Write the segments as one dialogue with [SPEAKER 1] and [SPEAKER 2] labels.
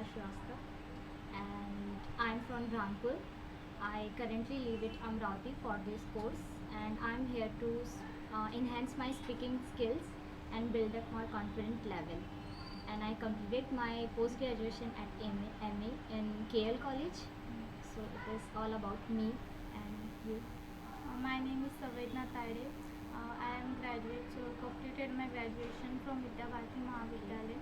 [SPEAKER 1] Shrivastava, and I'm from Rangpur. I currently live at Amravati for this course, and I'm here to enhance my speaking skills and build up more confident level. And I completed my post graduation at MA in KL College. So it is all about me and you.
[SPEAKER 2] My name is Savedna Tade. I am graduate, so completed my graduation from Vidyabharati Mahavidyalaya,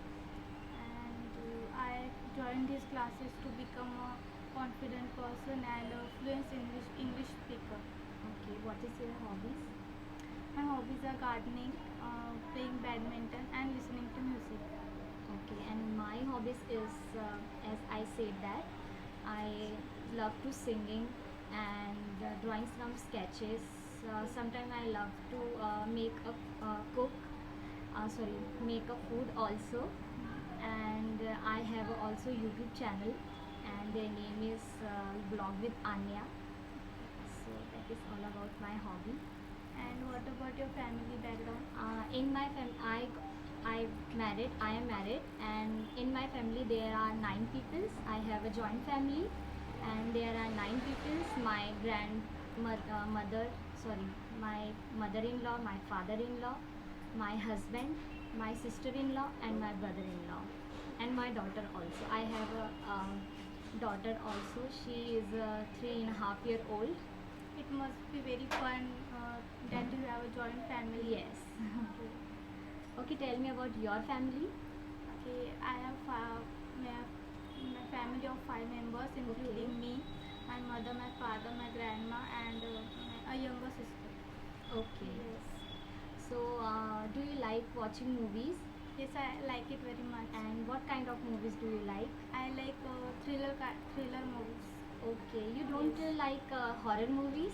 [SPEAKER 2] and I joined these classes to become a confident person and a fluent English speaker.
[SPEAKER 1] Okay, what is your hobbies?
[SPEAKER 2] My hobbies are gardening, playing badminton, and listening to music.
[SPEAKER 1] Okay, and my hobbies is as I said that I love to singing and drawing some sketches. Sometimes I love to make a cook. Sorry, make a food also. And I have also YouTube channel, and their name is Blog with Anya. So that is all about my hobby.
[SPEAKER 2] And what about your family background?
[SPEAKER 1] In my I am married, and in my family there are 9 people. I have a joint family, and there are 9 people. My grandmother, sorry, my mother-in-law, my father-in-law, my husband, my sister-in-law, and my brother-in-law, and my daughter also. I have a daughter also. She is 3.5 year old.
[SPEAKER 2] It must be very fun that you have a joint family.
[SPEAKER 1] Yes. Okay, tell me about your family.
[SPEAKER 2] Okay, I have my family of 5 members, including
[SPEAKER 1] Okay.
[SPEAKER 2] me, my mother, my father, my grandma, and a younger sister.
[SPEAKER 1] Okay.
[SPEAKER 2] Yes.
[SPEAKER 1] So, do you like watching movies?
[SPEAKER 2] Yes, I like it very much.
[SPEAKER 1] And what kind of movies do you like?
[SPEAKER 2] I like thriller movies.
[SPEAKER 1] Okay, you don't
[SPEAKER 2] Yes.
[SPEAKER 1] like horror movies?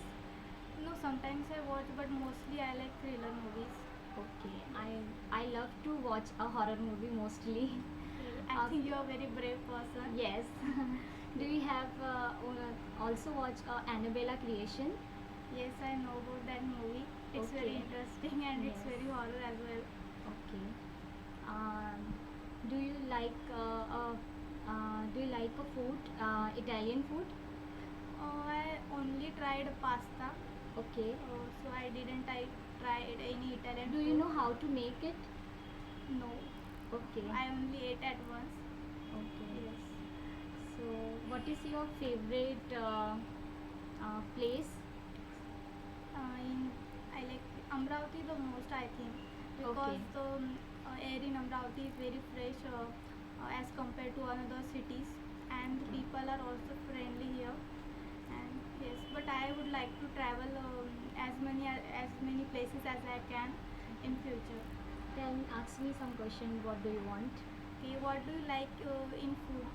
[SPEAKER 2] No, sometimes I watch, but mostly I like thriller movies.
[SPEAKER 1] Okay, I love to watch a horror movie mostly.
[SPEAKER 2] I think you are a very brave person.
[SPEAKER 1] Yes. Do you have also watch Annabella Creation?
[SPEAKER 2] Yes, I know about that movie. It's very
[SPEAKER 1] Okay.
[SPEAKER 2] interesting and it's
[SPEAKER 1] Yes.
[SPEAKER 2] very horror as well.
[SPEAKER 1] Okay. Um, do you like a food, Italian food?
[SPEAKER 2] I only tried pasta.
[SPEAKER 1] Okay.
[SPEAKER 2] So I didn't try any Italian
[SPEAKER 1] Do
[SPEAKER 2] food.
[SPEAKER 1] you know how to make it?
[SPEAKER 2] No.
[SPEAKER 1] Okay.
[SPEAKER 2] I only ate at once.
[SPEAKER 1] Okay.
[SPEAKER 2] Yes.
[SPEAKER 1] So, what is your favorite place?
[SPEAKER 2] I like Amravati the most, I think, because
[SPEAKER 1] Okay.
[SPEAKER 2] the air in Amravati is very fresh as compared to another cities, and the people are also friendly here. And yes, but I would like to travel as many places as I can in future.
[SPEAKER 1] Then ask me some question. What do you want?
[SPEAKER 2] Okay, what do you like in food?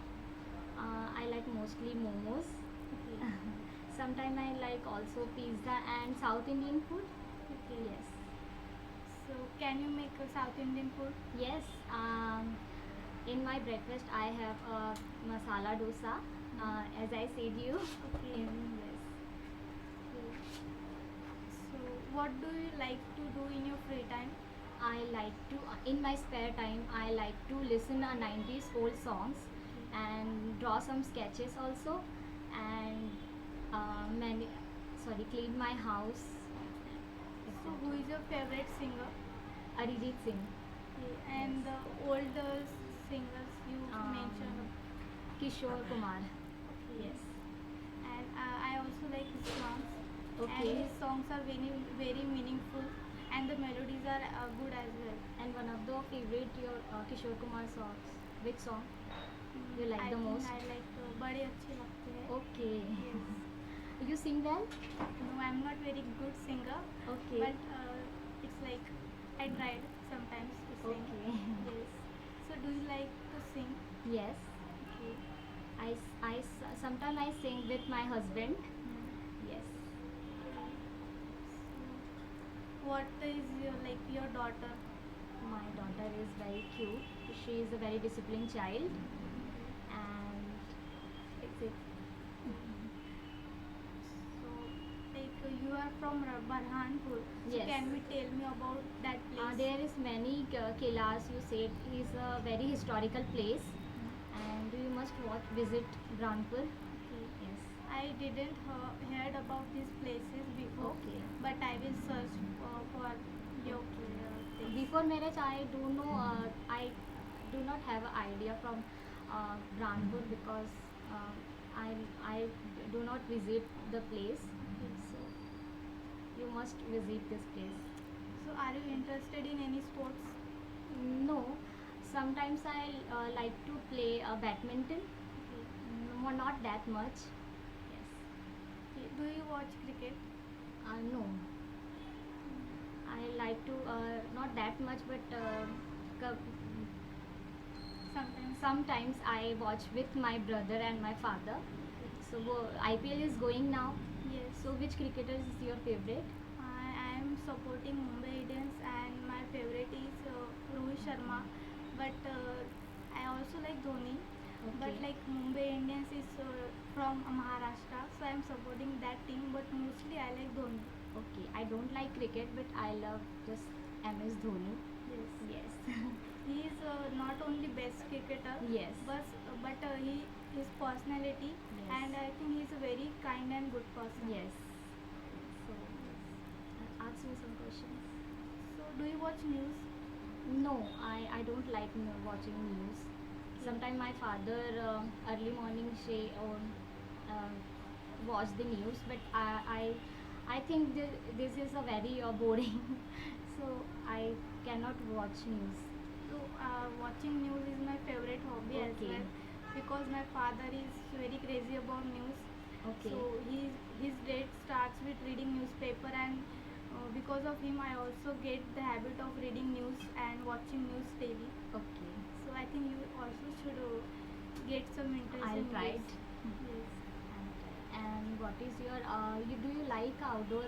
[SPEAKER 1] I like mostly momos.
[SPEAKER 2] Okay.
[SPEAKER 1] Sometimes I like also pizza and South Indian food.
[SPEAKER 2] Okay.
[SPEAKER 1] Yes.
[SPEAKER 2] So can you make South Indian food?
[SPEAKER 1] Yes. In my breakfast I have a masala dosa. As I said you.
[SPEAKER 2] Okay.
[SPEAKER 1] Yes.
[SPEAKER 2] Okay. So what do you like to do in your free time?
[SPEAKER 1] I like to, in my spare time, I like to listen a 90s old songs and draw some sketches also, and many, sorry, clean my house.
[SPEAKER 2] So who is your favorite singer?
[SPEAKER 1] Arijit Singh,
[SPEAKER 2] Okay. And the older singers you mentioned.
[SPEAKER 1] Kishore Kumar.
[SPEAKER 2] Okay.
[SPEAKER 1] Yes.
[SPEAKER 2] And I also like his songs. And
[SPEAKER 1] Okay.
[SPEAKER 2] his songs are very very meaningful, and the melodies are good as well.
[SPEAKER 1] And one of the favorite your Kishore Kumar songs. Which song you like
[SPEAKER 2] I
[SPEAKER 1] the
[SPEAKER 2] think
[SPEAKER 1] most?
[SPEAKER 2] I like बड़े अच्छे लगते हैं.
[SPEAKER 1] Okay.
[SPEAKER 2] Yes.
[SPEAKER 1] You sing well?
[SPEAKER 2] No, I'm not very good singer.
[SPEAKER 1] Okay.
[SPEAKER 2] But it's like I tried sometimes to sing.
[SPEAKER 1] Okay.
[SPEAKER 2] Yes. So do you like to sing?
[SPEAKER 1] Yes.
[SPEAKER 2] Okay.
[SPEAKER 1] Sometimes I sing with my husband. Yes.
[SPEAKER 2] So what is your daughter?
[SPEAKER 1] My daughter is very cute. She is a very disciplined child, and it's it.
[SPEAKER 2] So you are from Barhanpur. So
[SPEAKER 1] Yes.
[SPEAKER 2] can you tell me about that place?
[SPEAKER 1] There is many kilas. You said is a very historical place, and you must watch visit Granpur.
[SPEAKER 2] Okay.
[SPEAKER 1] Yes.
[SPEAKER 2] I didn't heard about these places before,
[SPEAKER 1] Okay.
[SPEAKER 2] but I will search for your things.
[SPEAKER 1] Before marriage, I don't know. I do not have an idea from Granpur because uh, I do not visit the place. So you must visit this place.
[SPEAKER 2] So, are you interested in any sports?
[SPEAKER 1] No, sometimes I like to play badminton.
[SPEAKER 2] Okay.
[SPEAKER 1] No, not that much. Yes.
[SPEAKER 2] Okay. Do you watch cricket?
[SPEAKER 1] No, I like to not that much, but co-
[SPEAKER 2] Sometimes.
[SPEAKER 1] sometimes I watch with my brother and my father. So IPL is going now.
[SPEAKER 2] Yes.
[SPEAKER 1] So which cricketer is your favorite?
[SPEAKER 2] I am supporting Mumbai Indians and my favorite is Rohit Sharma. But I also like Dhoni. But
[SPEAKER 1] Okay.
[SPEAKER 2] like Mumbai Indians is from Maharashtra, so I am supporting that team. But mostly I like Dhoni.
[SPEAKER 1] Okay, I don't like cricket, but I love just MS Dhoni.
[SPEAKER 2] Yes.
[SPEAKER 1] Yes.
[SPEAKER 2] He is not only best cricketer,
[SPEAKER 1] Yes.
[SPEAKER 2] but he his personality,
[SPEAKER 1] Yes.
[SPEAKER 2] and I think he is a very kind and good person.
[SPEAKER 1] Yes. So ask me some questions.
[SPEAKER 2] So do you watch news?
[SPEAKER 1] No, I don't like watching news. Sometimes my father early morning she uh, watch the news, but I think this is a very boring, so I cannot watch news.
[SPEAKER 2] So watching news is my favorite hobby as
[SPEAKER 1] Okay.
[SPEAKER 2] well, because my father is very crazy about news.
[SPEAKER 1] Okay.
[SPEAKER 2] So his day starts with reading newspaper, and because of him I also get the habit of reading news and watching news daily.
[SPEAKER 1] Okay.
[SPEAKER 2] So I think you also should get some interest
[SPEAKER 1] I'll
[SPEAKER 2] in
[SPEAKER 1] try
[SPEAKER 2] news.
[SPEAKER 1] it.
[SPEAKER 2] Yes.
[SPEAKER 1] And what is your you do you like outdoor